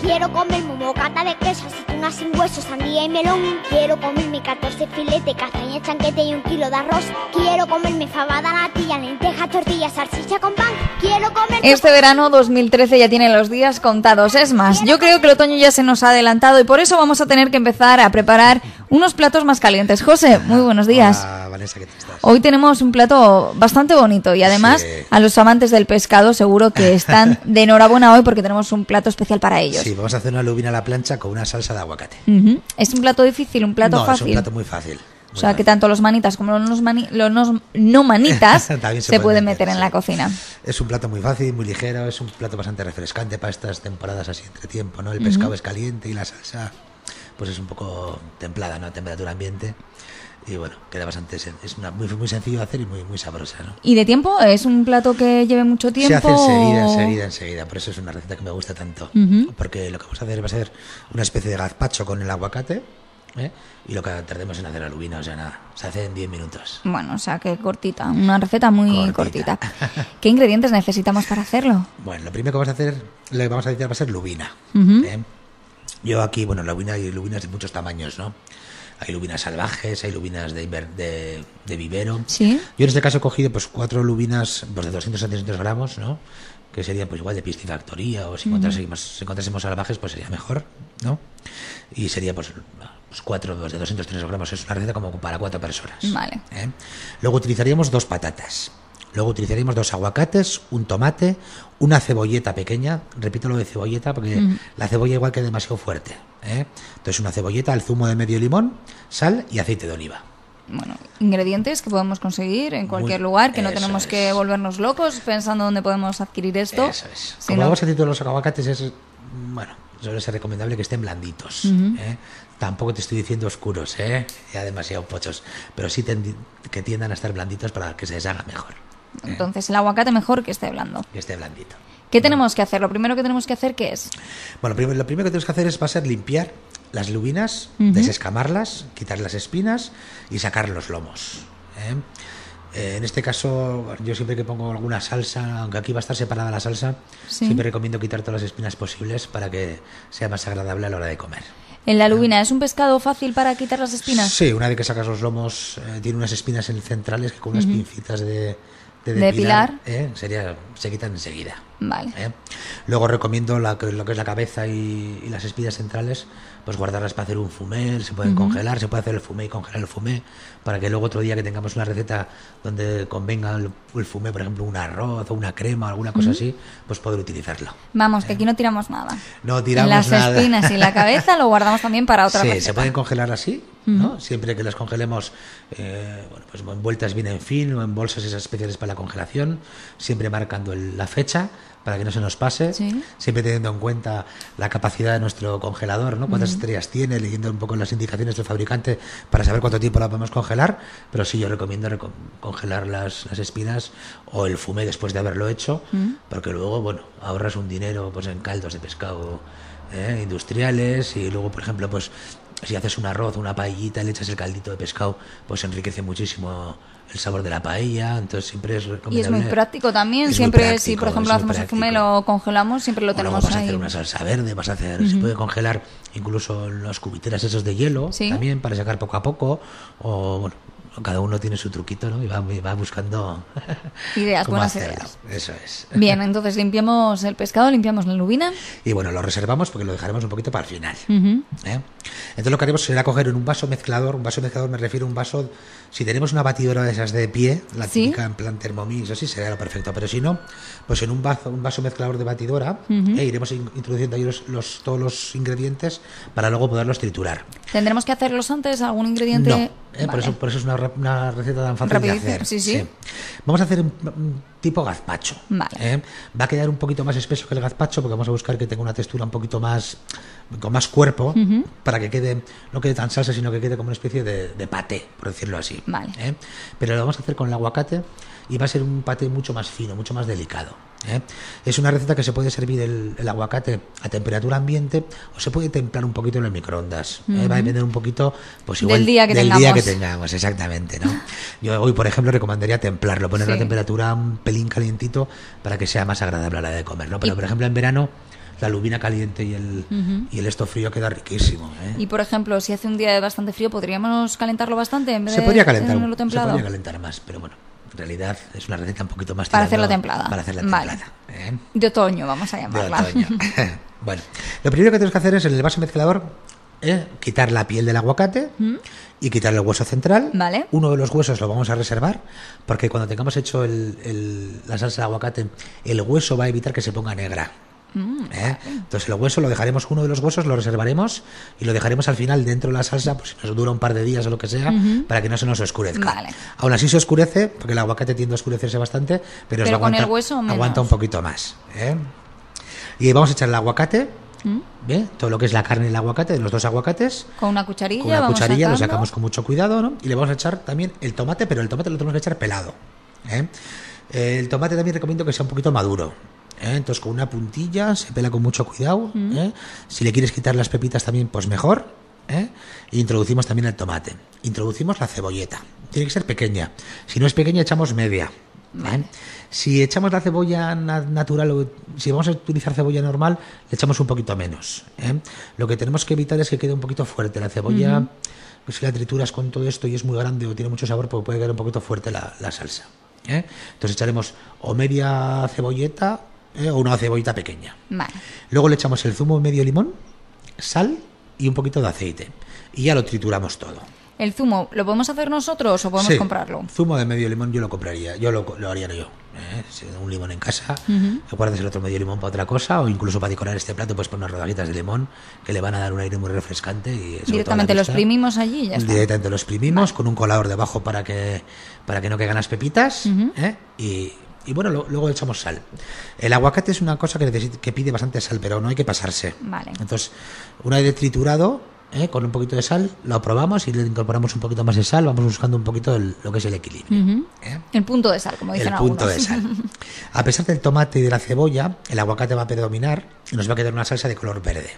Quiero comerme un bocata de queso, aceituna sin hueso, sandía y melón. Quiero comerme 14 filetes, castaña, chanquete y 1 kilo de arroz. Quiero comerme fabada, natilla, lentejas, tortillas, salchicha con pan. Quiero comer... Este verano 2013 ya tiene los días contados. Es más, yo creo que el otoño ya se nos ha adelantado y por eso vamos a tener que empezar a preparar unos platos más calientes. José, muy buenos días. Hola, Vanessa, ¿qué tal estás? Hoy tenemos un plato bastante bonito y además Sí. a los amantes del pescado seguro que están de enhorabuena hoy porque tenemos un plato especial para ellos. Sí, vamos a hacer una lubina a la plancha con una salsa de aguacate. ¿Es un plato difícil, un plato No, fácil? es un plato muy fácil. O sea, que tanto los manitas como los no manitas También se pueden meter, meter en sí. la cocina. Es un plato muy fácil, muy ligero, es un plato bastante refrescante para estas temporadas así entre tiempo, ¿no? El pescado es caliente y la salsa pues es un poco templada, ¿no? A temperatura ambiente. Y bueno, queda bastante... Es muy sencillo de hacer y muy sabrosa, ¿no? ¿Y de tiempo? ¿Es un plato que lleve mucho tiempo? Se hace o- enseguida. Por eso es una receta que me gusta tanto. Porque lo que vamos a hacer va a ser una especie de gazpacho con el aguacate, ¿eh? Y lo que tardemos en hacer la lubina, o sea, nada. Se hace en 10 minutos. Bueno, o sea, que cortita. Una receta muy cortita. ¿Qué ingredientes necesitamos para hacerlo? Bueno, lo primero que vamos a hacer, lo que vamos a necesitar va a ser lubina. ¿Eh? Yo aquí, bueno, la lubina hay lubinas de muchos tamaños, ¿no? Hay lubinas salvajes, hay lubinas de vivero. Sí. Yo en este caso he cogido pues 4 lubinas pues, de 200 a 300 gramos, ¿no? Que serían pues igual de piscifactoría, o si encontrásemos salvajes pues sería mejor, ¿no? Y sería pues 4 pues, de 200 a 300 gramos. Es una receta como para 4 personas. Vale. ¿Eh? Luego utilizaríamos 2 patatas. Luego utilizaríamos 2 aguacates, un tomate, una cebolleta pequeña. Repito lo de cebolleta porque la cebolla igual que demasiado fuerte. ¿Eh? Entonces una cebolleta, el zumo de medio limón, sal y aceite de oliva. Bueno, ingredientes que podemos conseguir en cualquier lugar, que no eso tenemos es. que volvernos locos pensando dónde podemos adquirir esto. Eso es. Si Como no- vamos a decir todos los aguacates, es, bueno, suele ser recomendable que estén blanditos. ¿Eh? Tampoco te estoy diciendo oscuros, ya demasiado pochos, pero sí que tiendan a estar blanditos para que se deshaga mejor. Entonces el aguacate mejor que esté blando. Que esté blandito. ¿Qué tenemos que hacer? Lo primero que tenemos que hacer, ¿qué es? Bueno, lo primero que tenemos que hacer va a ser limpiar las lubinas, desescamarlas, quitar las espinas y sacar los lomos. En este caso, yo siempre que pongo alguna salsa, aunque aquí va a estar separada la salsa, Sí. siempre recomiendo quitar todas las espinas posibles para que sea más agradable a la hora de comer. En la lubina, ¿es un pescado fácil para quitar las espinas? Sí, una vez que sacas los lomos, tiene unas espinas centrales que con unas pincitas de Depilar. se quitan enseguida. Vale. Luego recomiendo lo que es la cabeza y las espinas centrales, pues guardarlas para hacer un fumé, se pueden congelar, se puede hacer el fumé y congelar el fumé, para que luego otro día que tengamos una receta donde convenga el fumé, por ejemplo, un arroz o una crema o alguna cosa así, pues poder utilizarlo. Vamos, que aquí no tiramos nada. No tiramos Las nada. espinas y la cabeza lo guardamos también para otra Sí, receta. se pueden congelar así, ¿no? Siempre que las congelemos, bueno, pues envueltas bien en film o en bolsas esas especiales para la congelación, siempre marcando la fecha para que no se nos pase, Sí. siempre teniendo en cuenta la capacidad de nuestro congelador, ¿no? Cuántas estrellas tiene, leyendo un poco las indicaciones del fabricante para saber cuánto tiempo la podemos congelar, pero sí yo recomiendo congelar las espinas o el fumé después de haberlo hecho, porque luego, bueno, ahorras un dinero pues en caldos de pescado industriales y luego, por ejemplo, pues si haces un arroz, una paellita, le echas el caldito de pescado, pues enriquece muchísimo el sabor de la paella, entonces siempre es recomendable. Y es muy práctico también, Es muy siempre práctico, si por ejemplo es muy hacemos el fumé, práctico. lo congelamos, siempre lo O luego tenemos vas a ahí. hacer una salsa verde, vas a hacer, se puede congelar incluso los cubiteras esos de hielo, Sí. también para sacar poco a poco, o bueno, cada uno tiene su truquito, ¿no? Y va buscando Ideas, cómo buenas hacerlo. ideas. Eso es. Bien, entonces limpiamos el pescado, limpiamos la lubina. Y bueno, lo reservamos porque lo dejaremos un poquito para el final. Entonces lo que haremos será coger en un vaso mezclador me refiero a un vaso, si tenemos una batidora de esas de pie, la Sí. típica en plan Thermomix, así sería lo perfecto, pero si no, pues en un vaso mezclador de batidora iremos introduciendo ahí todos los ingredientes para luego poderlos triturar. ¿Tendremos que hacerlos antes? ¿Algún ingrediente? No, Vale. por eso es una receta tan fácil Rapidísimo, de hacer. sí, sí. Vamos a hacer un tipo gazpacho. Vale. Va a quedar un poquito más espeso que el gazpacho porque vamos a buscar que tenga una textura un poquito más, con más cuerpo, para que no quede tan salsa, sino que quede como una especie de paté, por decirlo así. Vale. Pero lo vamos a hacer con el aguacate y va a ser un paté mucho más fino, mucho más delicado. Es una receta que se puede servir el aguacate a temperatura ambiente o se puede templar un poquito en el microondas. Va a depender un poquito, pues igual Del día que tengamos. tengamos, exactamente, ¿no? Yo hoy, por ejemplo, recomendaría templarlo, poner Sí. la temperatura un pelín calientito para que sea más agradable a la hora de comer, ¿no? Pero, Y- por ejemplo, en verano la lubina caliente y el esto frío queda riquísimo. Y por ejemplo, si hace un día de bastante frío, ¿podríamos calentarlo bastante en vez se de podría calentar, tenerlo templado? se podría calentar más, pero bueno, en realidad es una receta un poquito más para tirando hacerla templada. Para hacerla vale. templada. De otoño, vamos a llamarla. De otoño. Bueno, lo primero que tenemos que hacer es en el vaso mezclador quitar la piel del aguacate y quitar el hueso central. Vale. Uno de los huesos lo vamos a reservar porque cuando tengamos hecho la salsa de aguacate, el hueso va a evitar que se ponga negra. Vale. Entonces el hueso lo dejaremos, uno de los huesos lo reservaremos y lo dejaremos al final dentro de la salsa, pues si nos dura un par de días o lo que sea, para que no se nos oscurezca. Vale. Aún así se oscurece, porque el aguacate tiende a oscurecerse bastante, pero con aguanta, el hueso menos. aguanta un poquito más. Y vamos a echar el aguacate, todo lo que es la carne y el aguacate, de los dos aguacates. Con una cucharilla. Con una vamos cucharilla, lo sacando. sacamos con mucho cuidado, ¿no? Y le vamos a echar también el tomate, pero el tomate lo tenemos que echar pelado. El tomate también recomiendo que sea un poquito maduro. Entonces con una puntilla se pela con mucho cuidado. Si le quieres quitar las pepitas también, pues mejor. E introducimos también el tomate. Introducimos la cebolleta. Tiene que ser pequeña. Si no es pequeña, echamos media. Vale. Si echamos la cebolla natural o si vamos a utilizar cebolla normal, le echamos un poquito menos. Lo que tenemos que evitar es que quede un poquito fuerte la cebolla. Pues si la trituras con todo esto y es muy grande o tiene mucho sabor, pues puede quedar un poquito fuerte la salsa. Entonces echaremos o media cebolleta o una cebollita pequeña. Vale. Luego le echamos el zumo medio limón, sal y un poquito de aceite. Y ya lo trituramos todo. ¿El zumo lo podemos hacer nosotros o podemos comprarlo? Zumo de medio limón yo lo compraría, yo lo haría yo. Si un limón en casa, guardas el otro medio limón para otra cosa, o incluso para decorar este plato pues poner unas rodajitas de limón que le van a dar un aire muy refrescante. Y directamente lo exprimimos allí y ya está. Directamente lo exprimimos con un colador debajo para que no caigan las pepitas. Y bueno, luego echamos sal. El aguacate es una cosa que pide bastante sal, pero no hay que pasarse. Vale. Entonces, una vez triturado, con un poquito de sal, lo probamos y le incorporamos un poquito más de sal, vamos buscando un poquito lo que es el equilibrio. El punto de sal, como dicen el punto algunos. de sal. A pesar del tomate y de la cebolla, el aguacate va a predominar y nos va a quedar una salsa de color verde.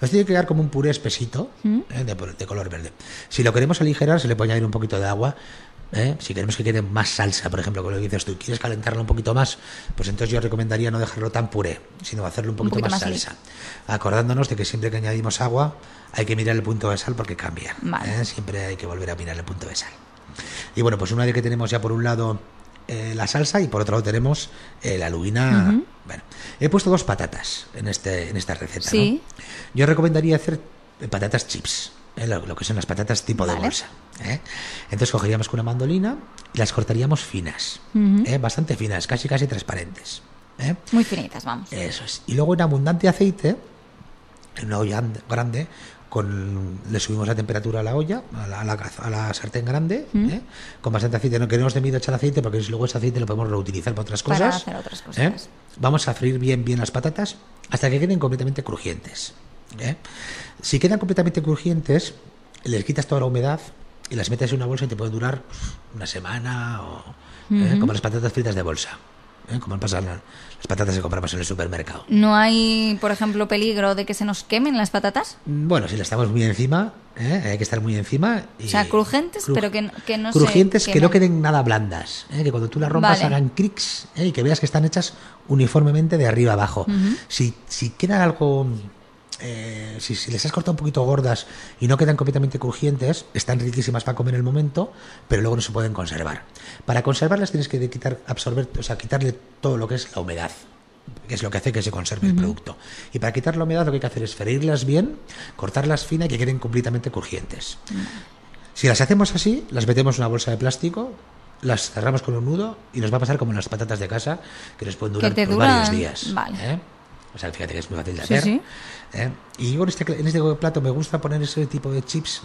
Nos tiene que quedar como un puré espesito de color verde. Si lo queremos aligerar, se le puede añadir un poquito de agua. Si queremos que quede más salsa, por ejemplo, como lo dices tú, quieres calentarlo un poquito más, pues entonces yo recomendaría no dejarlo tan puré, sino hacerlo un poquito más salsa. Acordándonos de que siempre que añadimos agua hay que mirar el punto de sal porque cambia. Vale. Siempre hay que volver a mirar el punto de sal. Y bueno, pues una vez que tenemos ya por un lado la salsa y por otro lado tenemos la lubina. Bueno, he puesto 2 patatas en esta receta. Sí. ¿No? Yo recomendaría hacer patatas chips. Lo que son las patatas tipo de bolsa. Entonces cogeríamos con una mandolina y las cortaríamos finas, bastante finas, casi transparentes. Muy finitas, vamos. Eso es. Y luego en abundante aceite, en una olla grande, le subimos la temperatura a la olla, a la sartén grande, con bastante aceite. No queremos de miedo echar aceite porque luego ese aceite lo podemos reutilizar para otras cosas. Para hacer otras cosas. Vamos a freír bien las patatas hasta que queden completamente crujientes. Si quedan completamente crujientes, les quitas toda la humedad y las metes en una bolsa y te pueden durar una semana o como las patatas fritas de bolsa. Como pasan las patatas que compramos en el supermercado. ¿No hay, por ejemplo, peligro de que se nos quemen las patatas? Bueno, si le estamos muy encima, hay que estar muy encima. Y o sea, crujientes, pero que no crujientes, se que no queden nada blandas. Que cuando tú las rompas hagan crics y que veas que están hechas uniformemente de arriba a abajo. Si quedan algo... si les has cortado un poquito gordas y no quedan completamente crujientes, están riquísimas para comer en el momento, pero luego no se pueden conservar. Para conservarlas tienes que quitarle todo lo que es la humedad, que es lo que hace que se conserve el producto. Y para quitar la humedad lo que hay que hacer es freírlas bien, cortarlas finas y que queden completamente crujientes. Si las hacemos así, las metemos en una bolsa de plástico, las cerramos con un nudo y nos va a pasar como las patatas de casa, que les pueden durar varios días. Vale. O sea, fíjate que es muy fácil de hacer. Sí. Y en este plato me gusta poner ese tipo de chips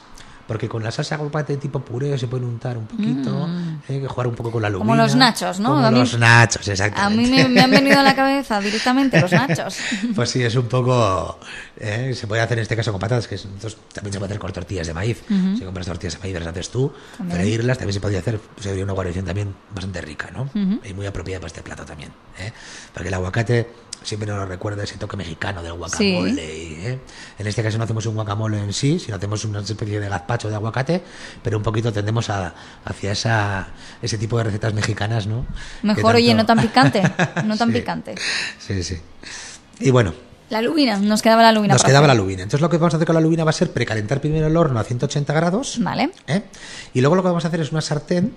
porque con la salsa aguacate tipo puré se pueden untar un poquito, jugar un poco con la lubina. Como los nachos, ¿no? Como los nachos, exactamente. A mí me han venido a la cabeza directamente los nachos. Pues sí, es un poco... se puede hacer en este caso con patatas, que entonces también se puede hacer con tortillas de maíz. Si compras tortillas de maíz, las haces tú, freírlas, también se podría hacer, sería una guarnición también bastante rica, ¿no? Y muy apropiada para este plato también. Porque el aguacate siempre nos recuerda ese toque mexicano del guacamole. Sí. En este caso no hacemos un guacamole en sí, sino hacemos una especie de gazpacho de aguacate, pero un poquito tendemos hacia ese tipo de recetas mexicanas, ¿no? Mejor, oye, no tan picante. No tan picante. Sí. Y bueno, La lubina, nos quedaba la lubina. Nos quedaba la lubina. Entonces lo que vamos a hacer con la lubina va a ser precalentar primero el horno a 180 grados. Vale. Y luego lo que vamos a hacer es una sartén.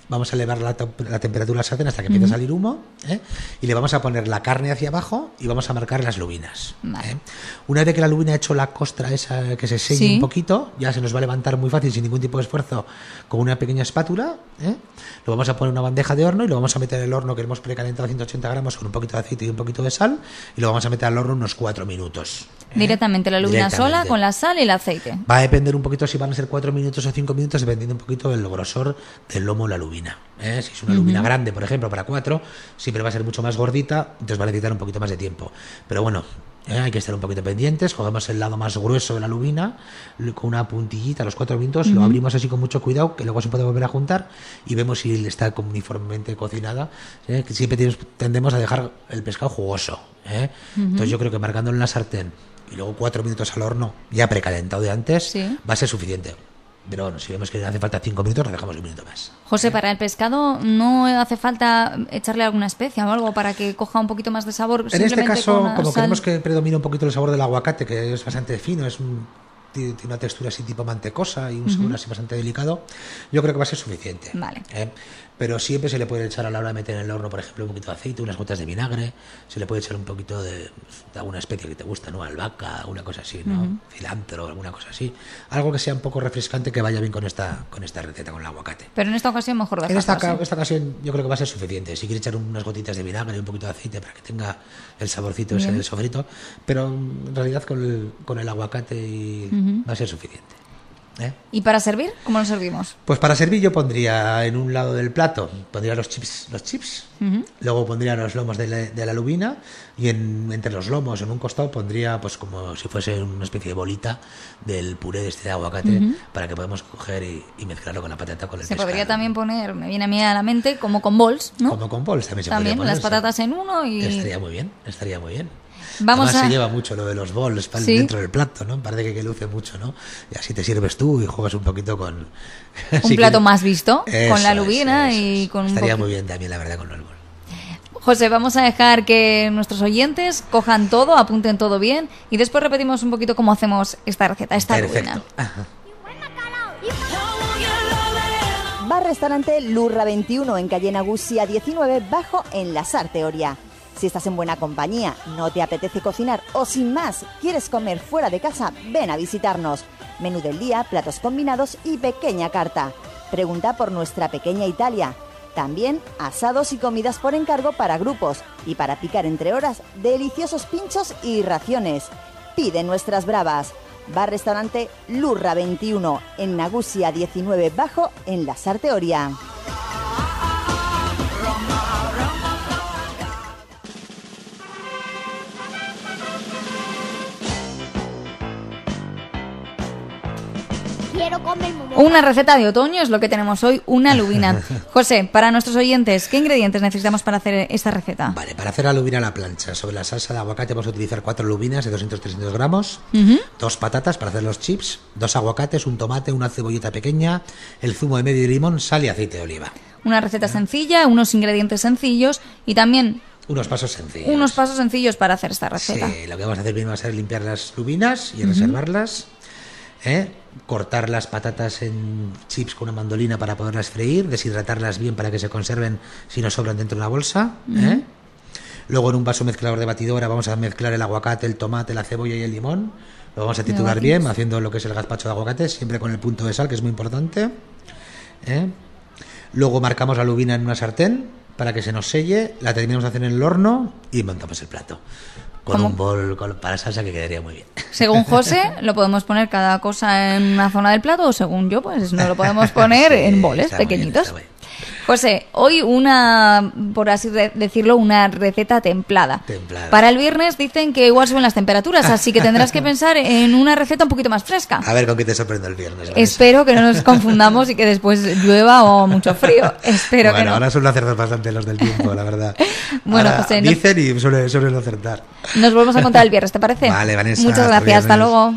Vamos a elevar la temperatura de la sartén hasta que empiece a salir humo, y le vamos a poner la carne hacia abajo y vamos a marcar las lubinas. Vale. Una vez que la lubina ha hecho la costra esa que se selle un poquito, ya se nos va a levantar muy fácil sin ningún tipo de esfuerzo con una pequeña espátula. Lo vamos a poner en una bandeja de horno y lo vamos a meter en el horno que hemos precalentado a 180 gramos con un poquito de aceite y un poquito de sal, y lo vamos a meter al horno unos 4 minutos. Directamente la lubina sola con la sal y el aceite. Va a depender un poquito si van a ser 4 minutos o 5 minutos, dependiendo un poquito del grosor del lomo de la lubina. Si es una lubina grande, por ejemplo, para 4, siempre va a ser mucho más gordita, entonces va a necesitar un poquito más de tiempo. Pero bueno, hay que estar un poquito pendientes. Cogemos el lado más grueso de la lubina con una puntillita a los 4 minutos, lo abrimos así con mucho cuidado, que luego se puede volver a juntar y vemos si está uniformemente cocinada. Que siempre tendemos a dejar el pescado jugoso. Entonces yo creo que marcándolo en la sartén y luego 4 minutos al horno, ya precalentado de antes, va a ser suficiente. Pero bueno, si vemos que hace falta 5 minutos, nos dejamos un minuto más. José, para el pescado no hace falta echarle alguna especia o algo para que coja un poquito más de sabor. En este caso, como sal. queremos que predomine un poquito el sabor del aguacate, que es bastante fino, tiene una textura así tipo mantecosa y un sabor así bastante delicado, yo creo que va a ser suficiente. Vale. Pero siempre se le puede echar a la hora de meter en el horno, por ejemplo, un poquito de aceite, unas gotas de vinagre, se le puede echar un poquito de alguna especie que te gusta, ¿no? Albahaca, alguna cosa así, ¿no? Cilantro, alguna cosa así. Algo que sea un poco refrescante, que vaya bien con esta receta, con el aguacate. Pero en esta ocasión mejor dejarlo. En esta ocasión yo creo que va a ser suficiente. Si quiere echar unas gotitas de vinagre y un poquito de aceite para que tenga el saborcito ese del sofrito, pero en realidad con el aguacate va a ser suficiente. ¿Y para servir? ¿Cómo lo servimos? Pues para servir yo pondría en un lado del plato, pondría los chips, luego pondría los lomos de la lubina, y entre los lomos en un costado pondría pues como si fuese una especie de bolita del puré de este aguacate, para que podamos coger y mezclarlo con la patata, con el pescado. Se podría también poner, me viene a mí a la mente, como con bols, ¿no? Como con bols también se podría poner. Las patatas en uno y... Estaría muy bien. Además se lleva mucho lo de los bols dentro del plato, ¿no? Parece que luce mucho, ¿no? Y así te sirves tú y juegas un poquito con... un plato más visto, con la lubina y con estaría muy bien también, la verdad, con el bol. José, vamos a dejar que nuestros oyentes cojan todo, apunten todo bien y después repetimos un poquito cómo hacemos esta receta, esta lubina. Bar-restaurante Lurra 21 en calle Nagusia 19 bajo en la Sarte Oria. Si estás en buena compañía, no te apetece cocinar o sin más, quieres comer fuera de casa, ven a visitarnos. Menú del día, platos combinados y pequeña carta. Pregunta por nuestra pequeña Italia. También asados y comidas por encargo para grupos y para picar entre horas, deliciosos pinchos y raciones. Pide nuestras bravas. Bar-restaurante Lurra 21 en Nagusia 19 bajo en la Sarte Oria. Una receta de otoño es lo que tenemos hoy, una lubina. José, para nuestros oyentes, ¿qué ingredientes necesitamos para hacer esta receta? Vale, para hacer la lubina a la plancha, sobre la salsa de aguacate vamos a utilizar 4 lubinas de 200-300 gramos, 2 patatas para hacer los chips, 2 aguacates, un tomate, una cebollita pequeña, el zumo de medio limón, sal y aceite de oliva. Una receta sencilla, unos ingredientes sencillos y también... Unos pasos sencillos. Unos pasos sencillos para hacer esta receta. Sí, lo que vamos a hacer primero va a ser limpiar las lubinas y reservarlas. Cortar las patatas en chips con una mandolina para poderlas freír, deshidratarlas bien para que se conserven si nos sobran dentro de una bolsa. Luego en un vaso mezclador de batidora vamos a mezclar el aguacate, el tomate, la cebolla y el limón. Lo vamos a triturar bien haciendo lo que es el gazpacho de aguacate, siempre con el punto de sal, que es muy importante. Luego marcamos la lubina en una sartén para que se nos selle, la terminamos de hacer en el horno y montamos el plato. Con un bol para salsa que quedaría muy bien. Según José, lo podemos poner cada cosa en una zona del plato, o según yo, pues no lo podemos poner en boles pequeñitos. José, hoy por así decirlo, una receta templada. Para el viernes dicen que igual suben las temperaturas, así que tendrás que pensar en una receta un poquito más fresca. A ver con qué te sorprendo el viernes. Espero que no nos confundamos y que después llueva o mucho frío. Espero que no. Ahora suelen acertar bastante los del tiempo, la verdad. Bueno, ahora José, dicen y suelen acertar. Nos volvemos a contar el viernes, ¿te parece? Vale, Vanessa. Muchas gracias, hasta luego.